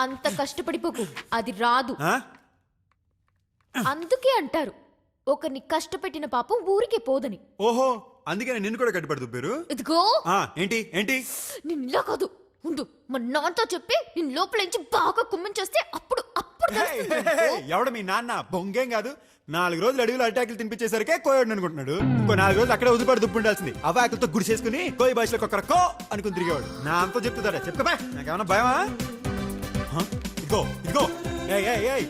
అంత కష్టపడిపోకు, అది రాదు. అందుకే అంటారు ఒకరిని కష్టపెట్టిన పాపం ఊరికే పోదని. ఓహో, అందుకే నిన్ను కూడా కట్టుబడి దుబ్బారు. ఇదిగో ఏంటి ఏంటి నిన్నలా కాదు, ఉండు మా నాన్నతో చెప్పి నేను లోపలించి బాగా కుమ్మించేస్తే అప్పుడు అప్పుడు తెలుస్తుంది నీకు. ఎవడ మీ నాన్న బొంగేం కాదు. 4 రోజులు అడవిలో అటాకులు తినిపించేసరికే కోయడు అనుకుంటున్నాడు. ఇంకో 4 రోజులు అక్కడే వదిలిపడి దుప్పు ఉండాల్సింది. అవాకులతో గుడి చేసుకుని కోయి భాషలో ఒక్కర కో అనుకుని తిరిగేవాడు. నా అంతా చెప్తుందా చెప్పుకోబా, నాకేమన్నా భయమా? ఇదిగో ఇదిగో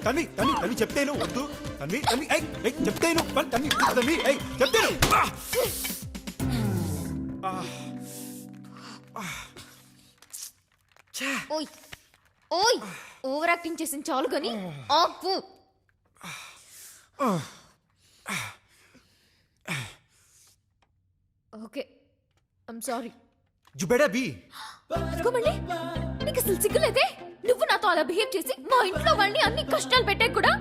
తన్వి తన్వి తన్వి చెప్తేను వద్దు. తన్వి తన్వి చెప్తేను తన్వి తన్వి చెప్తేను. ఓయ్ ఓయ్ ఓవర్ యాక్టింగ్ చేసిన చాలు గాని ఆపు. Okay I'm sorry. You better be. ఇదిగో మళ్ళీ నీకు అసలు సిగ్గులేదే? నువ్వు నాతో అలా బిహేవ్ చేసి మా ఇంట్లో వాళ్ళని అన్ని కష్టాలు పెట్టాక కూడా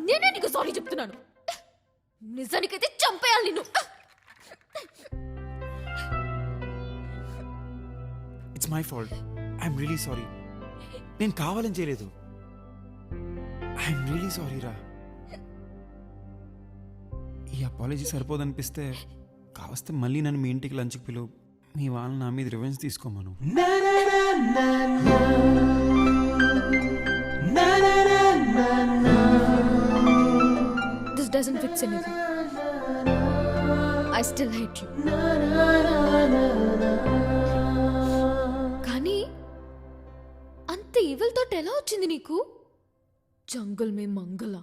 నేనే నీకు సారీ చెప్తున్నాను. నిజానికైతే చంపేయాలి నిన్ను. It's my fault. I'm really sorry. నేను కావాలని చేయలేదు. ఐఎమ్ రియలీ సారీ రా. ఈ అపాలజీ సరిపోదనిపిస్తే కావస్తే మళ్ళీ నన్ను మీ ఇంటికి లంచ్కి పిలువు. మీ వాళ్ళని నా మీద revenge తీసుకోమను. This doesn't fix anything. I still hate you. కానీ అంత ఈవిల్ థాట్ ఎలా వచ్చింది నీకు? జంగల్ మే మంగళ.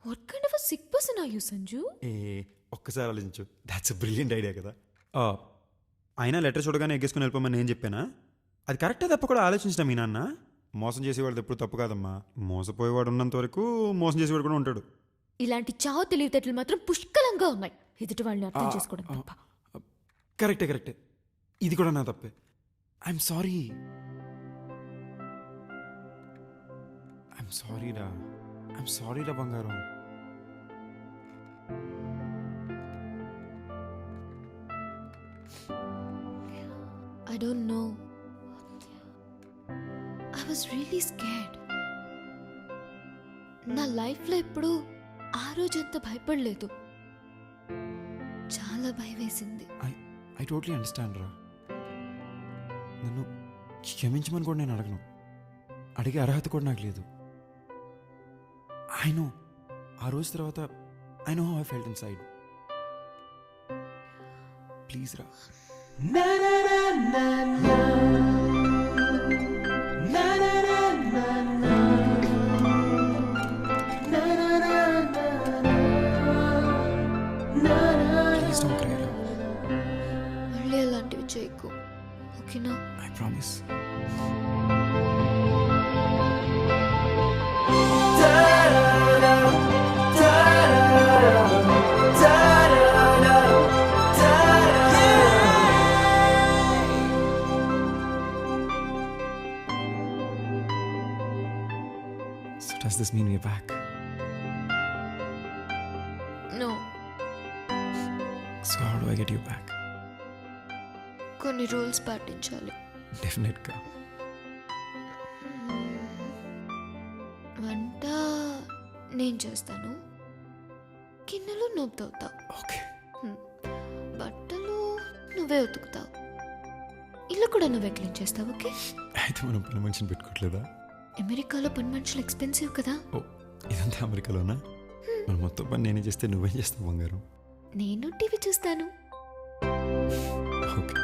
What kind of a sick person are you Sanju? ఒక్కసారి ఆలోచించు. దాట్స్ అ బ్రిలియంట్ ఐడియా కదా. అయినా లెటర్ చూడగానే ఎగ్గేసుకుని వెళ్ళిపోమని నేను చెప్పానా? అది కరెక్టే తప్ప కూడా ఆలోచించిన మీ నాన్న. మోసం చేసేవాడు ఎప్పుడు తప్పు కాదమ్మా. మోసపోయేవాడు ఉన్నంత వరకు మోసం చేసేవాడు కూడా ఉంటాడు. ఇలాంటి చావు తెలివితేటలు మాత్రం పుష్కలంగా ఉన్నాయి. ఎదుటి వాళ్ళని అర్థం చేసుకోవడం తప్ప. కరెక్టే కరెక్టే. ఇది కూడా నా తప్పే. I'm sorry. ఐఎమ్ సారీ రా. ఐఎమ్ సారీ రా బంగారం. I don't know. I was really scared. నా లైఫ్లో ఎప్పుడు ఆ రోజు అంత భయపడలేదు. చాలా భయం వేసింది. ఐ టోటలీ అండర్స్టాండ్ రా. నన్ను క్షమించమని కూడా నేను అడగను. అడిగే అర్హత కూడా నాకు లేదు. ఐ నో ఆ రోజు తర్వాత I know how I felt inside. Please రా. మళ్ళీ అలాంటివి చేయకు, ఓకేనా? I promise. So does this mean we're back? No. So how do I get you back? కొన్ని రూల్స్ పాటించాలి. Definitely. వంట నేను చేస్తాను, గిన్నెలు నువ్వు తవ్వుతావు, Okay. బట్టలు నువ్వే ఉతుకుతావు, ఇల్లు కూడా నువ్వే క్లీన్ చేస్తావు. ఓకే? అయితే మనం పని మనిషిని పెట్టుకోవట్లేదా? అమెరికాలో పని మనుషులు ఎక్స్పెన్సివ్ కదా. ఓ, ఇదంతా అమెరికాలోనా? మనం మొత్తం పని నేనే చేస్తే నువ్వేం చేస్తావు బంగారం? నేను టీవీ చూస్తాను. ఓకే.